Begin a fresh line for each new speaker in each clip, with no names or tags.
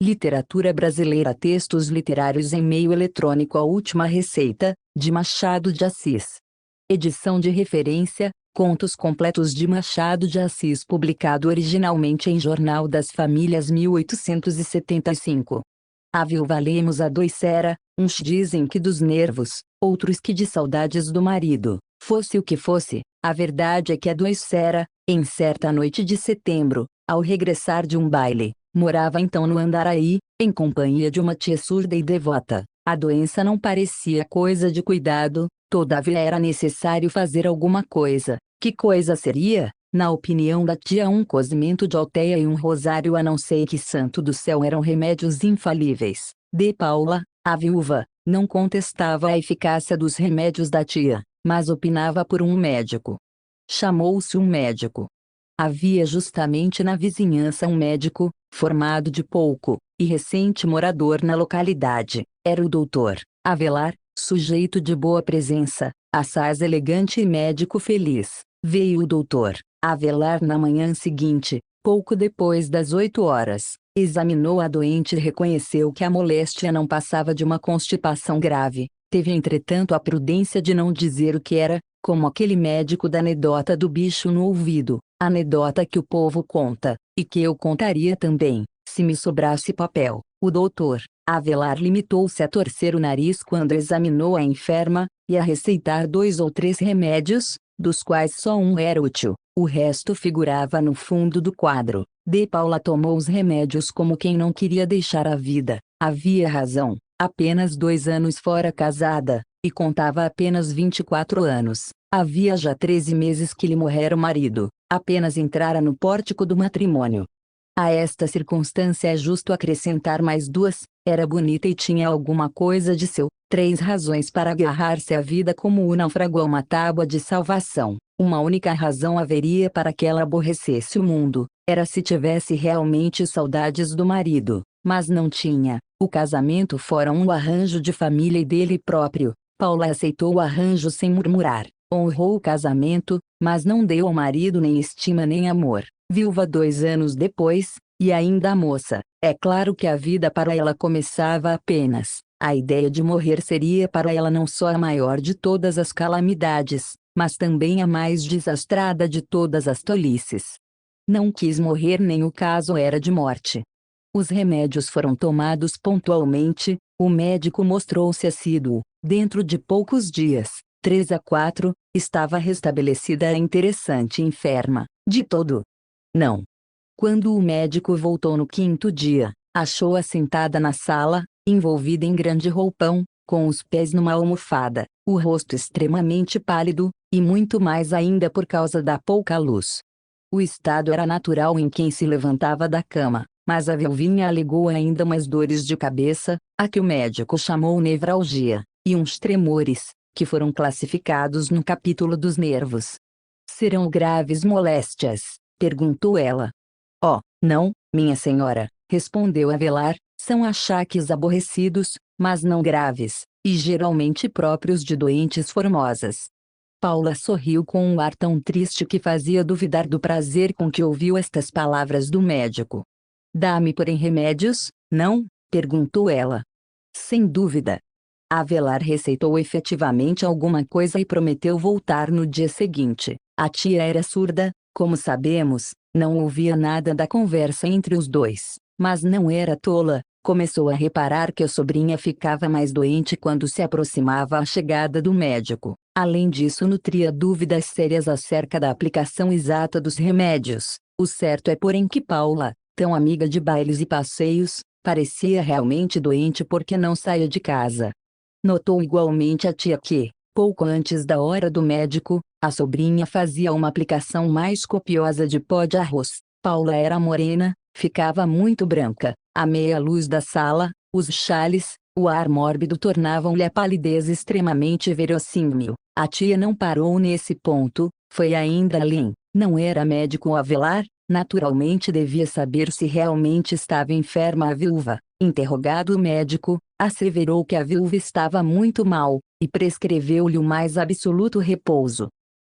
Literatura brasileira. Textos literários em meio eletrônico. A Última Receita, de Machado de Assis. Edição de referência: Contos completos de Machado de Assis, publicado originalmente em Jornal das Famílias 1875. A viúva. Lemos a dois. Uns dizem que dos nervos, outros que de saudades do marido. Fosse o que fosse, a verdade é que a dois. Em certa noite de setembro, ao regressar de um baile, morava então no Andaraí, em companhia de uma tia surda e devota. A doença não parecia coisa de cuidado, todavia era necessário fazer alguma coisa. Que coisa seria? Na opinião da tia, um cozimento de alteia e um rosário, a não sei que santo do céu, eram remédios infalíveis. De Paula, a viúva, não contestava a eficácia dos remédios da tia, mas opinava por um médico. Chamou-se um médico. Havia justamente na vizinhança um médico, formado de pouco, e recente morador na localidade. Era o doutor Avelar, sujeito de boa presença, assaz elegante e médico feliz. Veio o doutor Avelar na manhã seguinte, pouco depois das 8 horas, examinou a doente e reconheceu que a moléstia não passava de uma constipação grave. Teve entretanto a prudência de não dizer o que era, como aquele médico da anedota do bicho no ouvido, anedota que o povo conta, e que eu contaria também, se me sobrasse papel. O doutor Avelar limitou-se a torcer o nariz quando examinou a enferma, e a receitar 2 ou 3 remédios, dos quais só um era útil, o resto figurava no fundo do quadro. De Paula tomou os remédios como quem não queria deixar a vida. Havia razão, apenas 2 anos fora casada, e contava apenas 24 anos. Havia já 13 meses que lhe morrera o marido, apenas entrara no pórtico do matrimônio. A esta circunstância é justo acrescentar mais 2, era bonita e tinha alguma coisa de seu. 3 razões para agarrar-se à vida como o náufrago a uma tábua de salvação. Uma única razão haveria para que ela aborrecesse o mundo, era se tivesse realmente saudades do marido, mas não tinha. O casamento fora um arranjo de família e dele próprio. Paula aceitou o arranjo sem murmurar, honrou o casamento, mas não deu ao marido nem estima nem amor. Viúva 2 anos depois, e ainda a moça, é claro que a vida para ela começava apenas. A ideia de morrer seria para ela não só a maior de todas as calamidades, mas também a mais desastrada de todas as tolices. Não quis morrer, nem o caso era de morte. Os remédios foram tomados pontualmente, o médico mostrou-se assíduo. Dentro de poucos dias, 3 a 4, estava restabelecida a interessante enferma. De todo? Não. Quando o médico voltou no 5º dia, achou-a sentada na sala, envolvida em grande roupão, com os pés numa almofada, o rosto extremamente pálido, e muito mais ainda por causa da pouca luz. O estado era natural em quem se levantava da cama, mas a viuvinha alegou ainda umas dores de cabeça, a que o médico chamou nevralgia, e uns tremores, que foram classificados no capítulo dos nervos. Serão graves moléstias? Perguntou ela. Oh, não, minha senhora, respondeu Avelar, são achaques aborrecidos, mas não graves, e geralmente próprios de doentes formosas. Paula sorriu com um ar tão triste que fazia duvidar do prazer com que ouviu estas palavras do médico. Dá-me porém remédios, não? Perguntou ela. Sem dúvida. Avelar receitou efetivamente alguma coisa e prometeu voltar no dia seguinte. A tia era surda, como sabemos, não ouvia nada da conversa entre os dois, mas não era tola. Começou a reparar que a sobrinha ficava mais doente quando se aproximava a chegada do médico. Além disso, nutria dúvidas sérias acerca da aplicação exata dos remédios. O certo é, porém, que Paula, tão amiga de bailes e passeios, parecia realmente doente porque não saía de casa. Notou igualmente a tia que, pouco antes da hora do médico, a sobrinha fazia uma aplicação mais copiosa de pó de arroz. Paula era morena, ficava muito branca. À meia luz da sala, os chales, o ar mórbido tornavam-lhe a palidez extremamente verossímil. A tia não parou nesse ponto, foi ainda além. Não era médico Avelar, naturalmente devia saber se realmente estava enferma a viúva. Interrogado o médico, asseverou que a viúva estava muito mal, e prescreveu-lhe o mais absoluto repouso.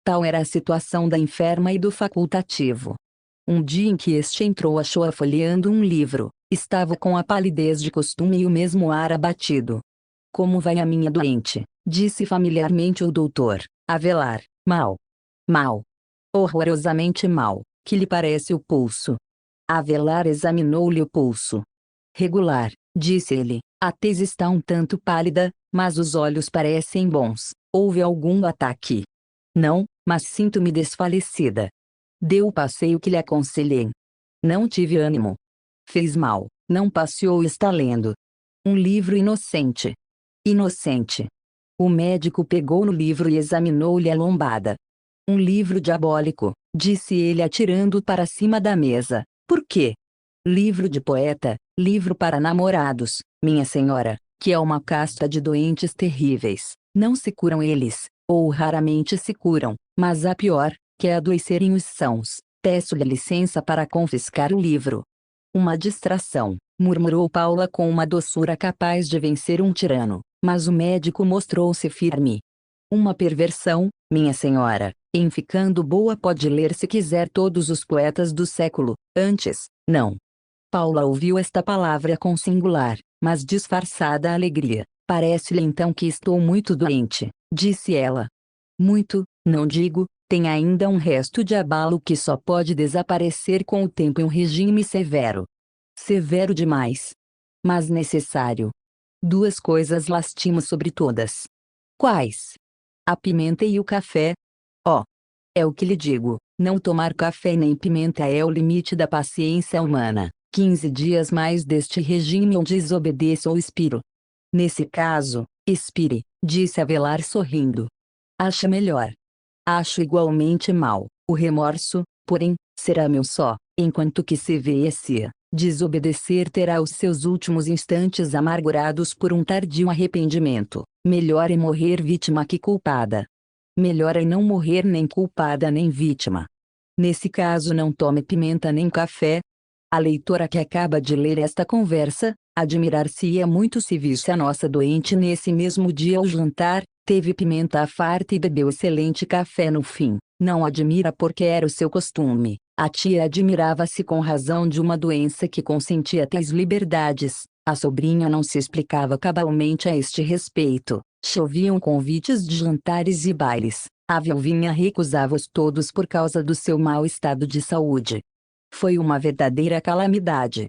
Tal era a situação da enferma e do facultativo. Um dia em que este entrou, achou-a folheando um livro. Estava com a palidez de costume e o mesmo ar abatido. Como vai a minha doente? Disse familiarmente o doutor. Avelar. Mal. Mal. Horrorosamente mal. Que lhe parece o pulso? Avelar examinou-lhe o pulso. Regular, disse ele. A tez está um tanto pálida, mas os olhos parecem bons. Houve algum ataque? Não, mas sinto-me desfalecida. Deu o passeio que lhe aconselhei. Não tive ânimo. Fez mal, não passeou e está lendo. Um livro inocente. Inocente. O médico pegou no livro e examinou-lhe a lombada. Um livro diabólico, disse ele atirando para cima da mesa. Por quê? Livro de poeta, livro para namorados, minha senhora, que é uma casta de doentes terríveis. Não se curam eles, ou raramente se curam, mas a pior, que é adoecerem os sãos. Peço-lhe licença para confiscar o livro. Uma distração, murmurou Paula com uma doçura capaz de vencer um tirano, mas o médico mostrou-se firme. Uma perversão, minha senhora, em ficando boa pode ler se quiser todos os poetas do século, antes, não. Paula ouviu esta palavra com singular, mas disfarçada alegria. Parece-lhe então que estou muito doente, disse ela. Muito, não digo, tem ainda um resto de abalo que só pode desaparecer com o tempo em um regime severo. Severo demais. Mas necessário. Duas coisas lastimo sobre todas. Quais? A pimenta e o café. Oh! É o que lhe digo, não tomar café nem pimenta é o limite da paciência humana. 15 dias mais deste regime ou desobedeço ou expiro. Nesse caso, expire, disse Avelar sorrindo. Acha melhor. Acho igualmente mal. O remorso, porém, será meu só, enquanto que se vê esse desobedecer terá os seus últimos instantes amargurados por um tardio arrependimento. Melhor é morrer vítima que culpada. Melhor é não morrer nem culpada nem vítima. Nesse caso não tome pimenta nem café. A leitora que acaba de ler esta conversa, admirar-se-ia muito se visse a nossa doente nesse mesmo dia ao jantar, teve pimenta à farta e bebeu excelente café no fim. Não admira porque era o seu costume. A tia admirava-se com razão de uma doença que consentia tais liberdades. A sobrinha não se explicava cabalmente a este respeito. Choviam convites de jantares e bailes. A viuvinha recusava-os todos por causa do seu mau estado de saúde. Foi uma verdadeira calamidade.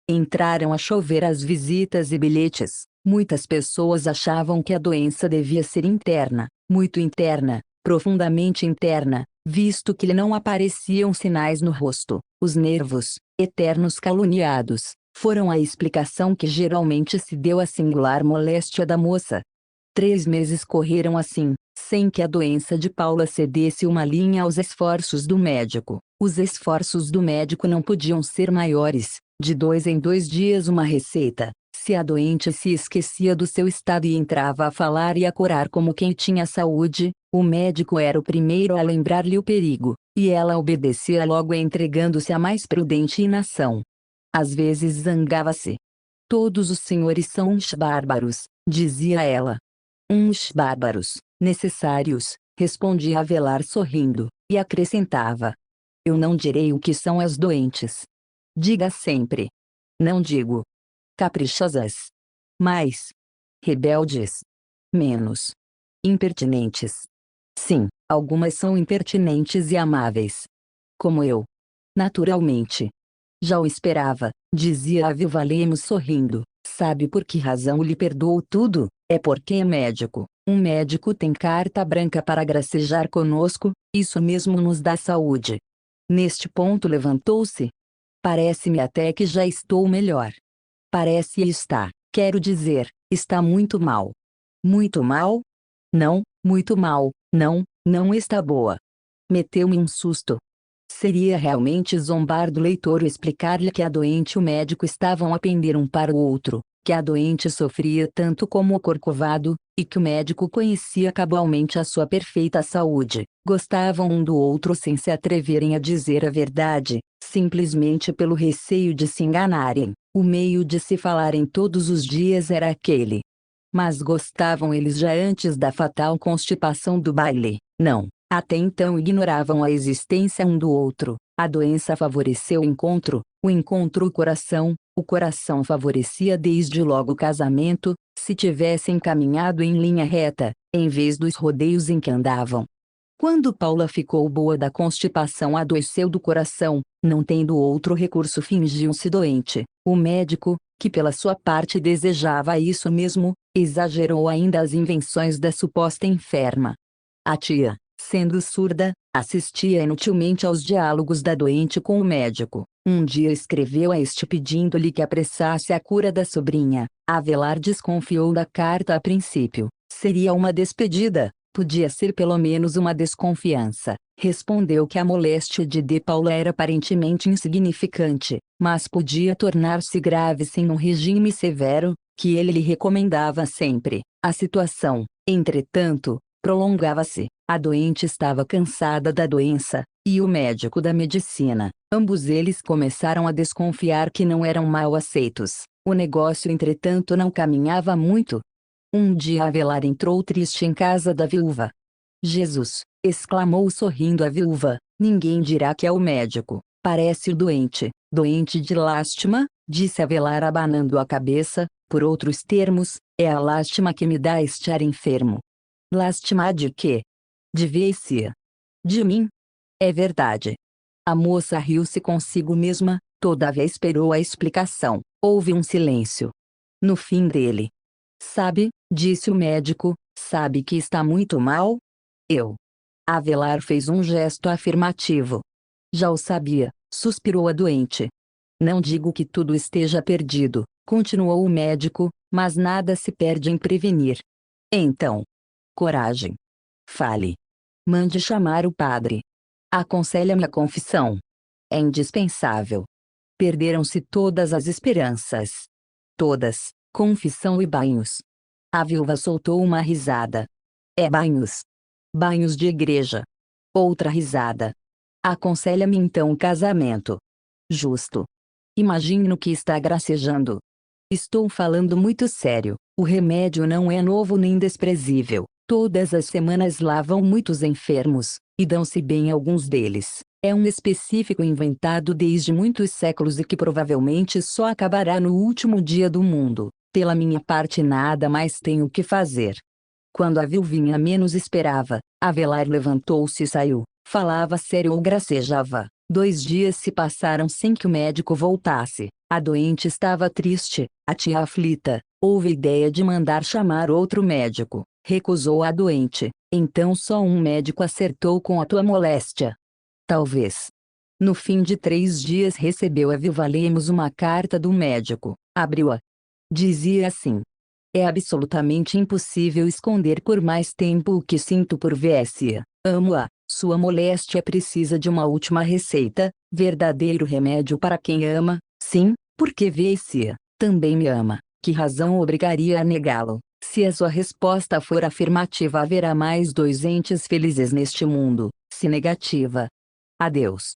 Entraram a chover as visitas e bilhetes. Muitas pessoas achavam que a doença devia ser interna, muito interna, profundamente interna, visto que lhe não apareciam sinais no rosto. Os nervos, eternos caluniados, foram a explicação que geralmente se deu à singular moléstia da moça. 3 meses correram assim, sem que a doença de Paula cedesse uma linha aos esforços do médico. Os esforços do médico não podiam ser maiores. De 2 em 2 dias uma receita. Se a doente se esquecia do seu estado e entrava a falar e a corar como quem tinha saúde, o médico era o primeiro a lembrar-lhe o perigo, e ela obedecia logo entregando-se à mais prudente inação. Às vezes zangava-se. Todos os senhores são uns bárbaros, dizia ela. Uns bárbaros, necessários, respondia Avelar sorrindo, e acrescentava. Eu não direi o que são as doentes. Diga sempre. Não digo. Caprichosas. Mais. Rebeldes. Menos. Impertinentes. Sim, algumas são impertinentes e amáveis. Como eu. Naturalmente. Já o esperava, dizia a viúva Lemos sorrindo. Sabe por que razão lhe perdoo tudo? É porque é médico. Um médico tem carta branca para gracejar conosco, isso mesmo nos dá saúde. Neste ponto levantou-se. Parece-me até que já estou melhor. Parece e está, quero dizer, está muito mal. Muito mal? Não, muito mal, não, não está boa. Meteu-me um susto. Seria realmente zombar do leitor explicar-lhe que a doente e o médico estavam a pender um para o outro, que a doente sofria tanto como o Corcovado, e que o médico conhecia cabalmente a sua perfeita saúde. Gostavam um do outro sem se atreverem a dizer a verdade, simplesmente pelo receio de se enganarem. O meio de se falarem todos os dias era aquele. Mas gostavam eles já antes da fatal constipação do baile? Não. Até então ignoravam a existência um do outro. A doença favoreceu o encontro o coração favorecia desde logo o casamento, se tivessem caminhado em linha reta, em vez dos rodeios em que andavam. Quando Paula ficou boa da constipação, adoeceu do coração, não tendo outro recurso, fingiu-se doente. O médico, que pela sua parte desejava isso mesmo, exagerou ainda as invenções da suposta enferma. A tia, sendo surda, assistia inutilmente aos diálogos da doente com o médico. Um dia escreveu a este pedindo-lhe que apressasse a cura da sobrinha. Avelar desconfiou da carta a princípio. Seria uma despedida, podia ser pelo menos uma desconfiança. Respondeu que a moléstia de Paula era aparentemente insignificante, mas podia tornar-se grave sem um regime severo, que ele lhe recomendava sempre. A situação, entretanto, prolongava-se. A doente estava cansada da doença, e o médico da medicina. Ambos eles começaram a desconfiar que não eram mal aceitos. O negócio, entretanto, não caminhava muito. Um dia Avelar entrou triste em casa da viúva. "Jesus!" exclamou sorrindo a viúva, "ninguém dirá que é o médico. Parece doente." "Doente de lástima", disse Avelar abanando a cabeça. "Por outros termos, é a lástima que me dá estar enfermo." "Lástima de quê?" "De Vécia." "De mim?" "É verdade." A moça riu-se consigo mesma, todavia esperou a explicação. Houve um silêncio. No fim dele: "Sabe", disse o médico, "sabe que está muito mal?" "Eu." Avelar fez um gesto afirmativo. "Já o sabia", suspirou a doente. "Não digo que tudo esteja perdido", continuou o médico, "mas nada se perde em prevenir. Então, coragem. Fale. Mande chamar o padre. Aconselha-me a confissão. É indispensável." Perderam-se todas as esperanças. Todas, confissão e banhos. A viúva soltou uma risada. "É banhos. Banhos de igreja." Outra risada. "Aconselha-me então o casamento." "Justo. Imagino que está gracejando." "Estou falando muito sério. O remédio não é novo nem desprezível. Todas as semanas lavam muitos enfermos, e dão-se bem alguns deles. É um específico inventado desde muitos séculos e que provavelmente só acabará no último dia do mundo. Pela minha parte nada mais tenho que fazer." Quando a viuvinha menos esperava, Avelar levantou-se e saiu. Falava sério ou gracejava. 2 dias se passaram sem que o médico voltasse. A doente estava triste, a tia aflita. Houve ideia de mandar chamar outro médico. Recusou a doente. "Então só um médico acertou com a tua moléstia?" "Talvez." No fim de 3 dias recebeu a viúva Lemos uma carta do médico. Abriu-a. Dizia assim: "É absolutamente impossível esconder por mais tempo o que sinto por Vécia. Amo-a. Sua moléstia precisa de uma última receita, verdadeiro remédio para quem ama. Sim, porque Vécia também me ama. Que razão o obrigaria a negá-lo? Se a sua resposta for afirmativa, haverá mais 2 entes felizes neste mundo. Se negativa, adeus."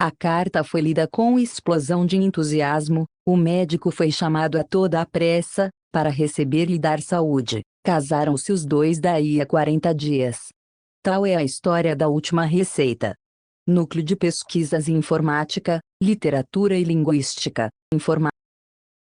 A carta foi lida com explosão de entusiasmo. O médico foi chamado a toda a pressa, para receber e dar saúde. Casaram-se os dois daí a 40 dias. Tal é a história da última receita. Núcleo de Pesquisas em Informática, Literatura e Linguística.